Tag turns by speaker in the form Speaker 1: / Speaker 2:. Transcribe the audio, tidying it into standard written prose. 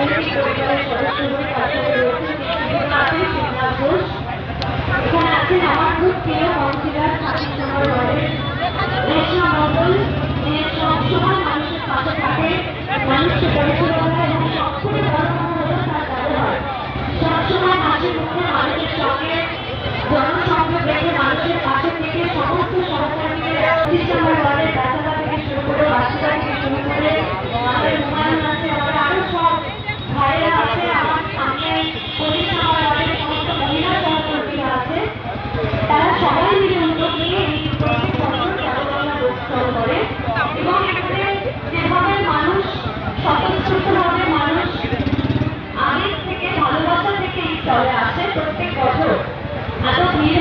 Speaker 1: রাজনৈতিক পরিবারের সদস্য হয়ে কাজ করে রয়েছে আছেন শিবনাথ ঘোষ। এখানে আছেন আমার খুব প্রিয় কাউন্সিলর 26 নম্বর ওয়ার্ডের রেশমা মণ্ডল, যিনি সবসময় মানুষের পাশে থাকে, মানুষকে পরিষেবা দেয় এবং সবথেকে বড় কথা হলো তার ব্যবহার। সবসময় হাসি মুখে মানুষের সঙ্গে জনসংযোগ রেখে মানুষের পাশে থেকে সমস্ত সহকর্মীদের 25 নম্বর ওয়ার্ডের বাচ্চারা থেকে শুরু করে বাচ্চারা থেকে শুরু করে আমাদের হুমায়ুন আছে, আমাদের আরো সব ভাইয়েরা আছে, আমার সামনে 25 নম্বর ওয়ার্ডের সমস্ত মহিলা সহকর্মীরা আছে, তারা সবাই মিলে উদ্যোগ নিয়ে এই প্রত্যেক বছর খেলাধুলা উৎসব করে এবং এখানে যেভাবে মানুষ স্বতঃস্ফূর্তভাবে মানুষ আগের থেকে ভালোবাসা থেকে এই স্তরে আসে প্রত্যেক বছর এত ভিড়